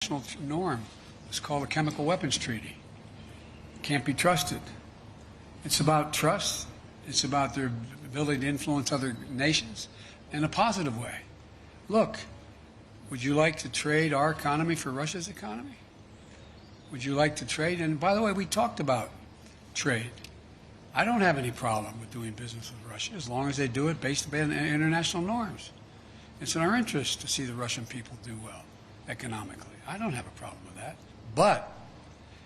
international norm. It's called the Chemical Weapons Treaty. Can't be trusted. It's about trust. It's about their ability to influence other nations in a positive way. Look, would you like to trade our economy for Russia's economy? Would you like to trade? And by the way, we talked about trade. I don't have any problem with doing business with Russia as long as they do it based on international norms. It's in our interest to see the Russian people do well economically. I don't have a problem with that. But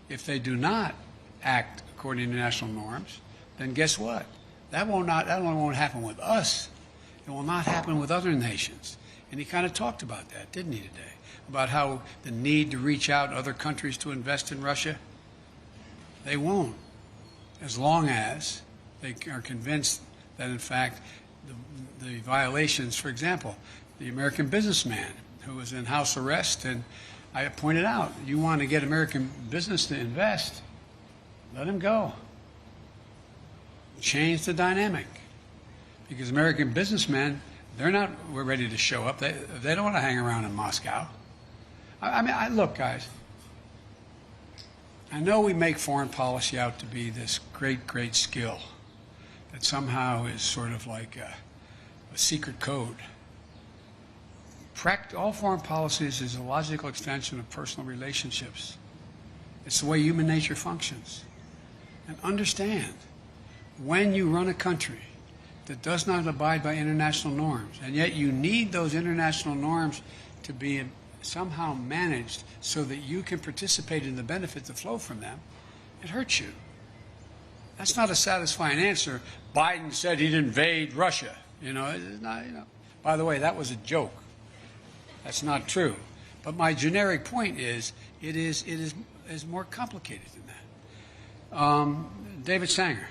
if they do not act according to international norms, then guess what? That only won't happen with us. It will not happen with other nations. And he kind of talked about that, didn't he, today? About how the need to reach out to other countries to invest in Russia. They won't, as long as they are convinced that, in fact, the violations, for example, the American businessman who was in house arrest, and I pointed out, you want to get American business to invest, let him go. Change the dynamic. Because American businessmen, we're ready to show up. They don't want to hang around in Moscow. Look, guys, I know we make foreign policy out to be this great, great skill that somehow is sort of like a secret code. All foreign policies is a logical extension of personal relationships. It's the way human nature functions. And understand, when you run a country that does not abide by international norms, and yet you need those international norms to be somehow managed so that you can participate in the benefits that flow from them, it hurts you. That's not a satisfying answer. Biden said he'd invade Russia. It's not, By the way, that was a joke. That's not true. But my generic point is, it is more complicated than that. David Sanger.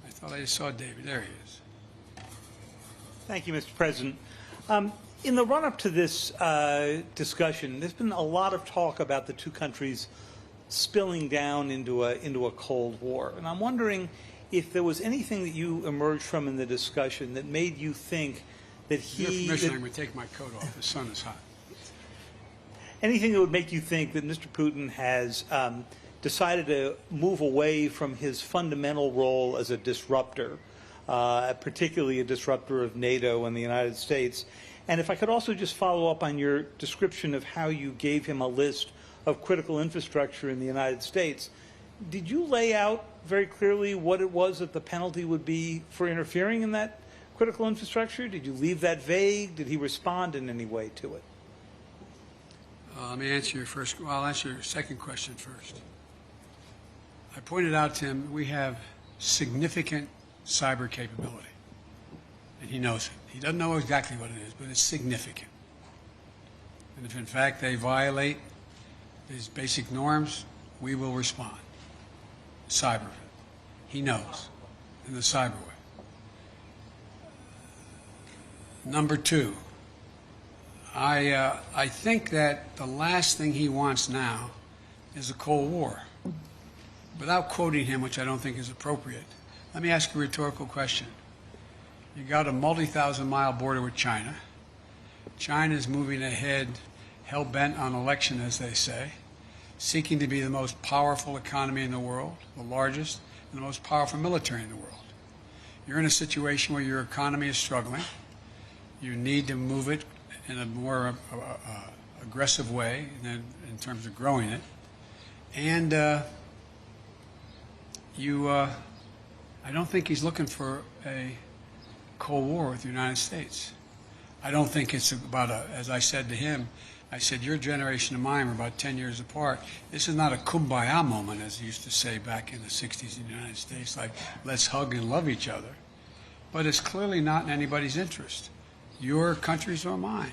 I thought I just saw David. There he is. Thank you, Mr. President. In the run-up to this discussion, there's been a lot of talk about the two countries spilling down into a Cold War. And I'm wondering if there was anything that you emerged from in the discussion that made you think that he... With your permission, I'm going to take my coat off. The sun is hot. Anything that would make you think that Mr. Putin has decided to move away from his fundamental role as a disruptor, particularly a disruptor of NATO and the United States. And if I could also just follow up on your description of how you gave him a list of critical infrastructure in the United States, did you lay out very clearly what it was that the penalty would be for interfering in that critical infrastructure? Did you leave that vague? Did he respond in any way to it? Let me answer your first. Well, I'll answer your second question first. I pointed out to him we have significant cyber capability, and he knows it. He doesn't know exactly what it is, but it's significant. And if, in fact, they violate these basic norms, we will respond. Cyber. He knows, in the cyber way. Number two, I think that the last thing he wants now is a Cold War. Without quoting him, which I don't think is appropriate, let me ask you a rhetorical question. You got a multi-thousand-mile border with China. China is moving ahead, hell-bent on election, as they say, seeking to be the most powerful economy in the world, the largest, and the most powerful military in the world. You're in a situation where your economy is struggling. You need to move it in a more aggressive way in terms of growing it. And I don't think he's looking for a Cold War with the United States. I don't think it's about as I said to him, I said, your generation and mine are about 10 years apart. This is not a kumbaya moment, as he used to say back in the 60s in the United States, like, let's hug and love each other. But it's clearly not in anybody's interest, your country's or mine,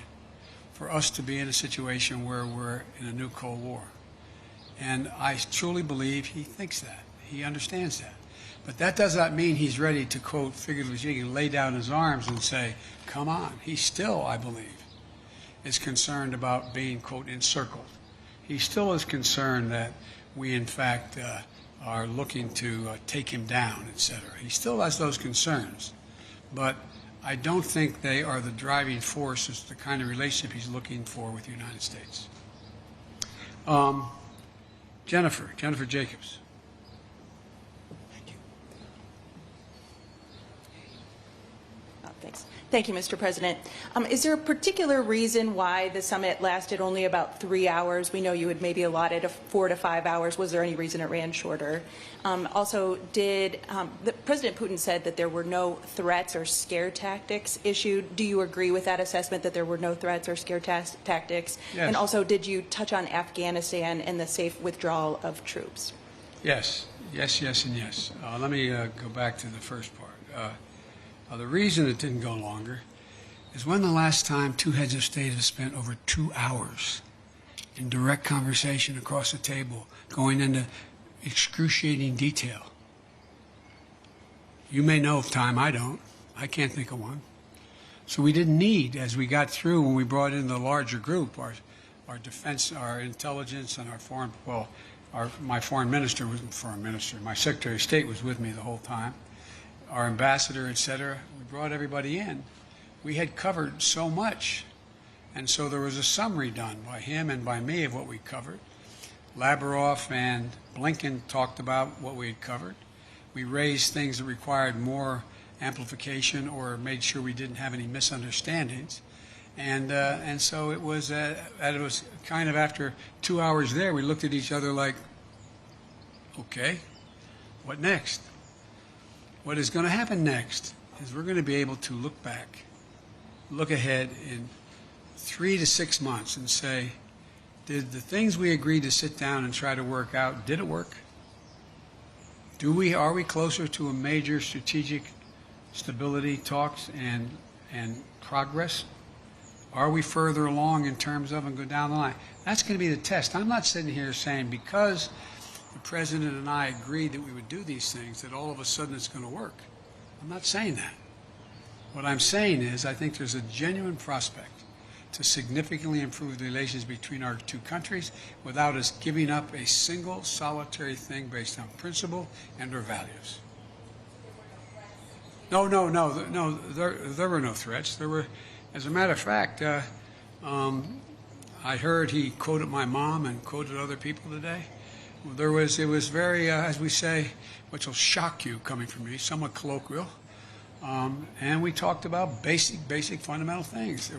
for us to be in a situation where we're in a new Cold War. And I truly believe he thinks that. He understands that. But that does not mean he's ready to, quote, figuratively speaking, lay down his arms and say, come on. He still, I believe, is concerned about being, quote, encircled. He still is concerned that we, in fact, are looking to take him down, etc. He still has those concerns. But I don't think they are the driving force as the kind of relationship he's looking for with the United States. Jennifer Jacobs. Thanks. Thank you, Mr. President. Is there a particular reason why the summit lasted only about 3 hours? We know you had maybe allotted 4 to 5 hours. Was there any reason it ran shorter? Also, President Putin said that there were no threats or scare tactics issued. Do you agree with that assessment, that there were no threats or scare tactics? Yes. And also, did you touch on Afghanistan and the safe withdrawal of troops? Yes, yes, yes, and yes. Let me go back to the first part. The reason it didn't go longer is when the last time two heads of state have spent over 2 hours in direct conversation across the table, going into excruciating detail. You may know of time, I don't. I can't think of one. So we didn't need, as we got through when we brought in the larger group, our defense, our intelligence, and our foreign, well, my foreign minister wasn't foreign minister, my Secretary of State was with me the whole time, our ambassador, et cetera. We brought everybody in. We had covered so much. And so there was a summary done by him and by me of what we covered. Lavrov and Blinken talked about what we had covered. We raised things that required more amplification or made sure we didn't have any misunderstandings. And so it was kind of after 2 hours there, we looked at each other like, okay, what next? What is going to happen next is we're going to be able to look back, look ahead in 3 to 6 months and say, did the things we agreed to sit down and try to work out, did it work? Are we closer to a major strategic stability talks and progress? Are we further along in terms of and go down the line? That's going to be the test. I'm not sitting here saying because the President and I agreed that we would do these things, that all of a sudden it's going to work. I'm not saying that. What I'm saying is I think there's a genuine prospect to significantly improve the relations between our two countries without us giving up a single solitary thing based on principle and our values. No, there were no threats. There were, as a matter of fact, I heard he quoted my mom and quoted other people today. It was very, as we say, which will shock you coming from me, somewhat colloquial. And we talked about basic fundamental things.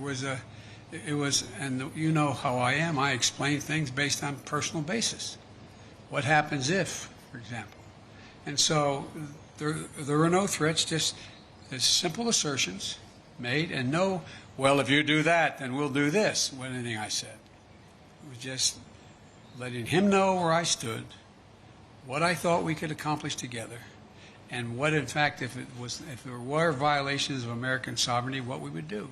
And you know how I am. I explain things based on personal basis. What happens if, for example. And so there were no threats, just simple assertions made, and no, well, if you do that, then we'll do this, with anything I said. It was just letting him know where I stood, what I thought we could accomplish together, and what, in fact, if there were violations of American sovereignty, what we would do.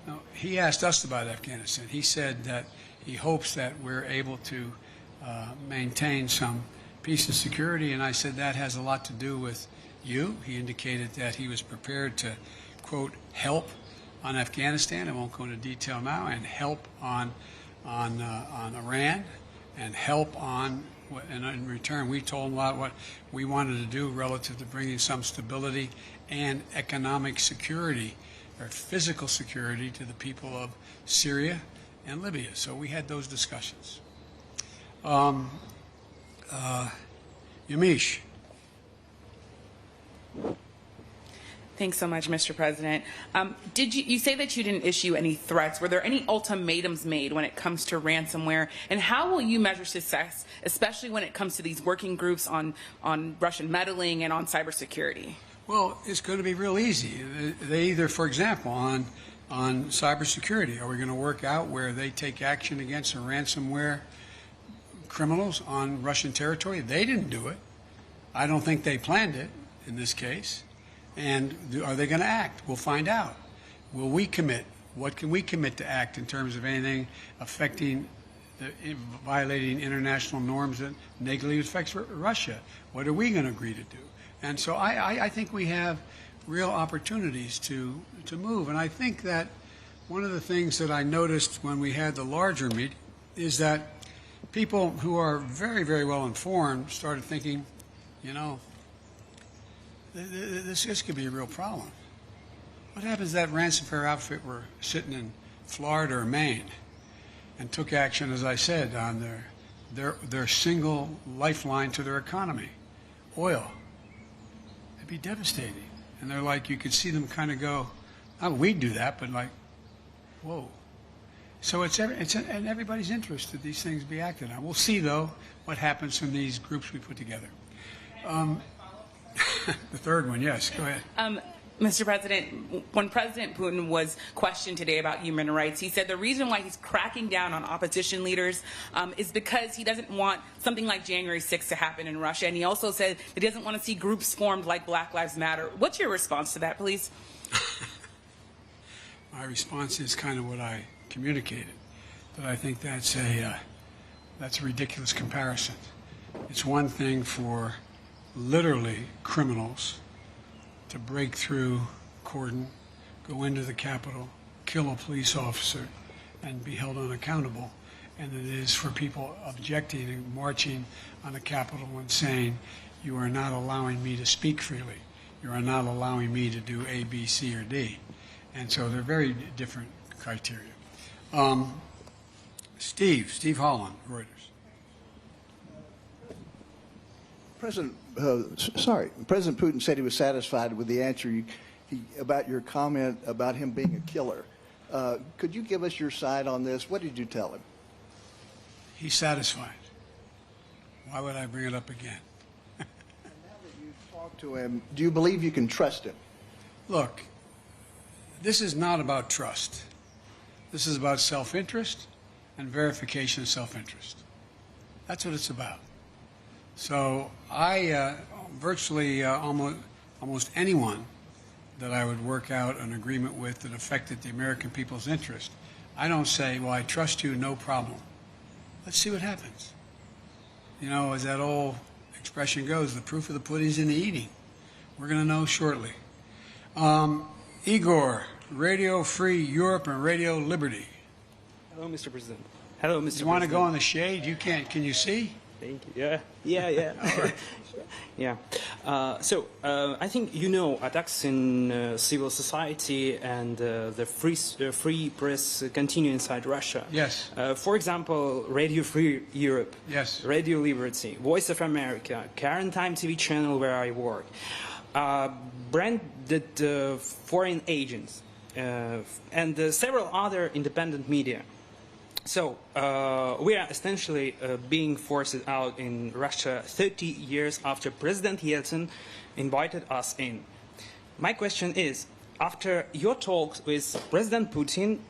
No, he asked us about Afghanistan. He said that he hopes that we're able to maintain some peace and security, and I said that has a lot to do with you. He indicated that he was prepared to, quote, help on Afghanistan. I won't go into detail now, and help on Iran, and help on, and in return we told him about what we wanted to do relative to bringing some stability and economic security or physical security to the people of Syria and Libya. So we had those discussions. Yamiche. Thanks so much, Mr. President. You say that you didn't issue any threats? Were there any ultimatums made when it comes to ransomware? And how will you measure success, especially when it comes to these working groups on Russian meddling and on cybersecurity? Well, it's going to be real easy. They either, for example, on cybersecurity, are we going to work out where they take action against the ransomware criminals on Russian territory? They didn't do it. I don't think they planned it in this case. And are they going to act? We'll find out. Will we commit? What can we commit to act in terms of anything affecting, violating international norms that negatively affects Russia? What are we going to agree to do? And so I think we have real opportunities to move. And I think that one of the things that I noticed when we had the larger meeting is that people who are very, very well informed started thinking, you know, this could be a real problem. What happens if that ransomware outfit were sitting in Florida or Maine and took action, as I said, on their single lifeline to their economy, oil? It'd be devastating. And they're like, you could see them kind of go, oh, we'd do that, but like, whoa. So it's in everybody's interest that these things be acted on. We'll see, though, what happens from these groups we put together. The third one, yes, go ahead. Mr. President, when President Putin was questioned today about human rights, he said the reason why he's cracking down on opposition leaders is because he doesn't want something like January 6th to happen in Russia. And he also said that he doesn't want to see groups formed like Black Lives Matter. What's your response to that, please? My response is kind of what I communicated, but I think that's a ridiculous comparison. It's one thing for literally criminals to break through cordon, go into the Capitol, kill a police officer, and be held unaccountable. And it is for people objecting and marching on the Capitol and saying, you are not allowing me to speak freely. You are not allowing me to do A, B, C, or D. And so they're very different criteria. Steve Holland, Reuters. President Putin said he was satisfied with the answer about your comment about him being a killer. Could you give us your side on this? What did you tell him? He's satisfied. Why would I bring it up again? And now that you've talked to him, do you believe you can trust him? Look, this is not about trust. This is about self-interest and verification of self-interest. That's what it's about. So I virtually almost anyone that I would work out an agreement with that affected the American people's interest, I don't say, well, I trust you, no problem. Let's see what happens. You know, as that old expression goes, the proof of the pudding's in the eating. We're going to know shortly. Igor, Radio Free Europe and Radio Liberty. Hello, Mr. President. Hello, Mr. President. You want to go in the shade? You can't. Can you see? Thank you. Yeah. All right. Yeah. I think you know attacks in civil society and the free press continue inside Russia. Yes. For example, Radio Free Europe. Yes. Radio Liberty, Voice of America, Current Time TV channel where I work, branded foreign agents, and several other independent media. So we are essentially being forced out in Russia 30 years after President Yeltsin invited us in. My question is, after your talks with President Putin,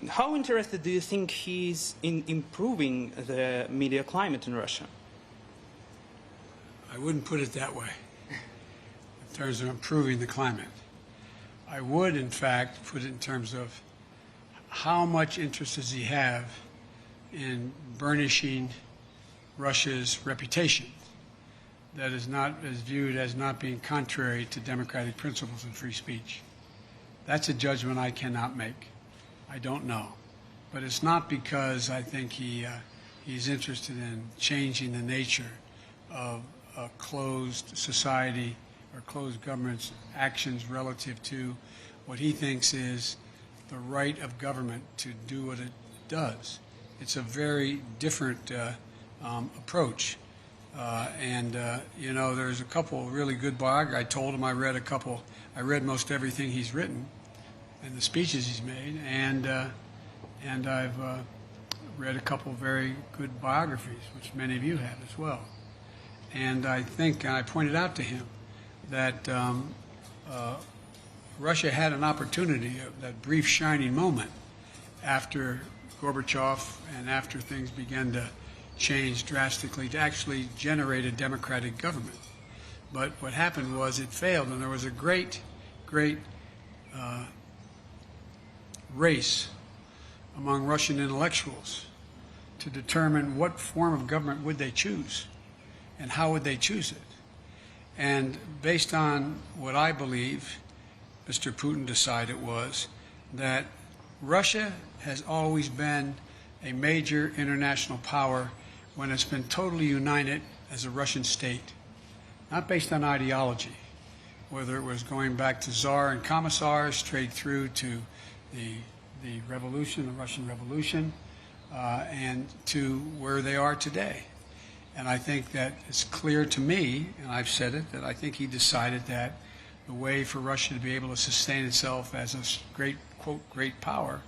how interested do you think he is in improving the media climate in Russia? I wouldn't put it that way, in terms of improving the climate. I would, in fact, put it in terms of how much interest does he have in burnishing Russia's reputation that is viewed as not being contrary to democratic principles and free speech. That's a judgment I cannot make. I don't know. But it's not because I think he's interested in changing the nature of a closed society or closed government's actions relative to what he thinks is the right of government to do what it does. It's a very different approach. You know, there's a couple of really good biographies. I told him I read most everything he's written and the speeches he's made, and I've read a couple of very good biographies, which many of you have as well. And I think, and I pointed out to him that Russia had an opportunity, that brief shining moment after Gorbachev and after things began to change drastically, to actually generate a democratic government. But what happened was it failed, and there was a great race among Russian intellectuals to determine what form of government would they choose and how would they choose it. And based on what I believe Mr. Putin decided was that Russia has always been a major international power when it's been totally united as a Russian state. not based on ideology, whether it was going back to Tsar and commissars straight through to the revolution, the Russian Revolution, and to where they are today. And I think that it's clear to me, and I've said it, that I think he decided that the way for Russia to be able to sustain itself as a great, quote, great power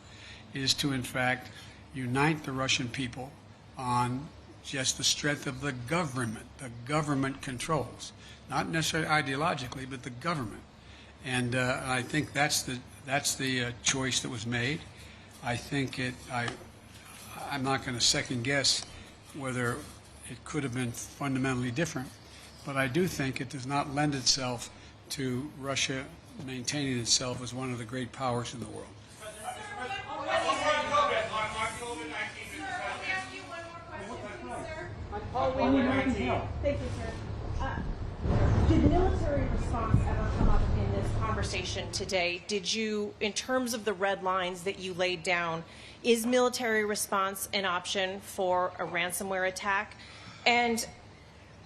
is to, in fact, unite the Russian people on just the strength of the government. The government controls, not necessarily ideologically, but the government. And I think that's the choice that was made. I think I'm not going to second guess whether it could have been fundamentally different, but I do think it does not lend itself to Russia maintaining itself as one of the great powers in the world. Thank you, sir. Did military response ever come up in this conversation today? Did you, in terms of the red lines that you laid down, is military response an option for a ransomware attack? And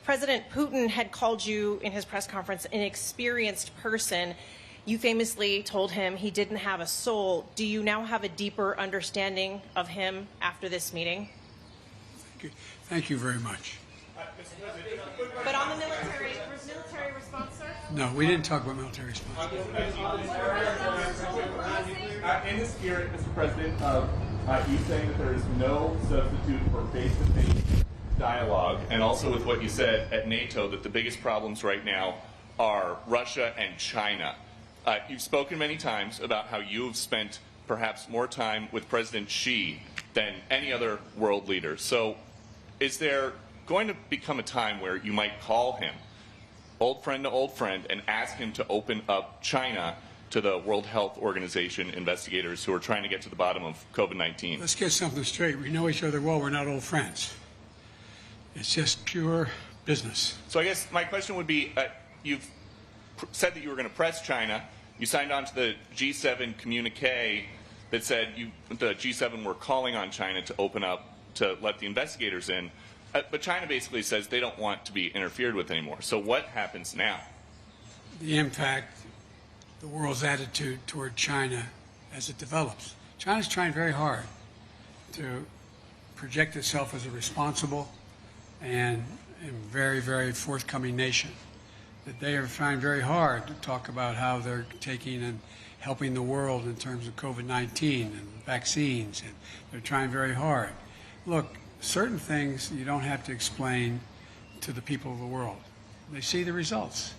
President Putin had called you in his press conference an experienced person. You famously told him he didn't have a soul. Do you now have a deeper understanding of him after this meeting? Thank you very much. But on the military response, sir? No, we didn't talk about military response. In the spirit, Mr. President, of you saying that there is no substitute for face-to-face dialogue, and also with what you said at NATO, that the biggest problems right now are Russia and China. You've spoken many times about how you have spent perhaps more time with President Xi than any other world leader. So is there going to become a time where you might call him, old friend to old friend, and ask him to open up China to the World Health Organization investigators who are trying to get to the bottom of COVID-19? Let's get something straight. We know each other well. We're not old friends. It's just pure business. So I guess my question would be, you've said that you were going to press China. You signed on to the G7 communique that said the G7 were calling on China to open up to let the investigators in. But China basically says they don't want to be interfered with anymore. So what happens now? The impact, the world's attitude toward China as it develops. China's trying very hard to project itself as a responsible and very, very forthcoming nation. That they are trying very hard to talk about how they're taking and helping the world in terms of COVID-19 and vaccines, and they're trying very hard. Look, certain things you don't have to explain to the people of the world. They see the results.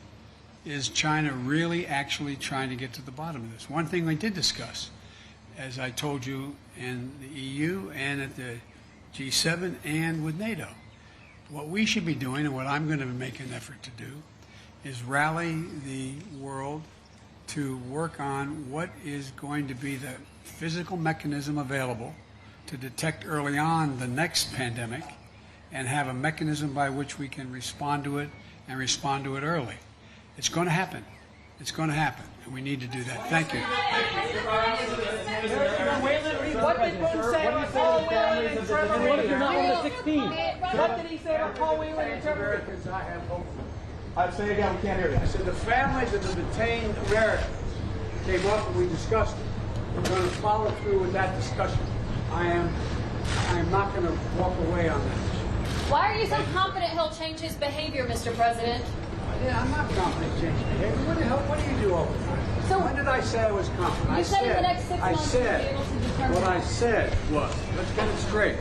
Is China really actually trying to get to the bottom of this? One thing we did discuss, as I told you, in the EU and at the G7 and with NATO. What we should be doing, and what I'm going to make an effort to do, is rally the world to work on what is going to be the physical mechanism available to detect early on the next pandemic and have a mechanism by which we can respond to it and respond to it early. It's going to happen. It's going to happen, and we need to do that. Thank you. What did Putin say about Paul Whelan and Trevor Reed? What did he say about Paul Whelan and Trevor Reed? I say again, we can't hear you. I said the families of the detained Americans came up and we discussed it. We're going to follow through with that discussion. I am not going to walk away on that. Why are you so confident he'll change his behavior, Mr. President? Yeah, I'm not confident changing behavior. What do you do all the time? So when did I say I was confident? You said in the next 6 months you'll be able to determine. What I said was, let's get it straight.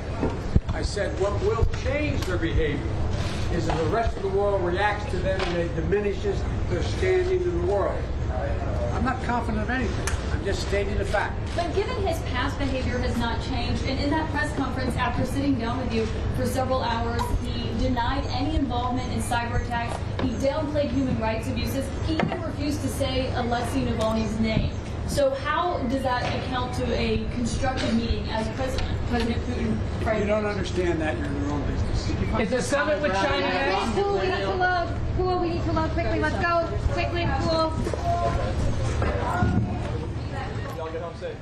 I said what will change their behavior is that the rest of the world reacts to them and it diminishes their standing in the world. I'm not confident of anything. I'm just stating a fact. But given his past behavior has not changed, and in that press conference after sitting down with you for several hours, he denied any involvement in cyber attacks, he downplayed human rights abuses, he even refused to say Alexei Navalny's name. So how does that account to a constructive meeting as President Putin framed? You don't understand that, you're in your own business. Is the summit with China next? Cool, we need to load. Cool, we need to load quickly. Let's go. Quickly, cool. Y'all get home safe.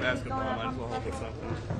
basketball. I might as well hold this up.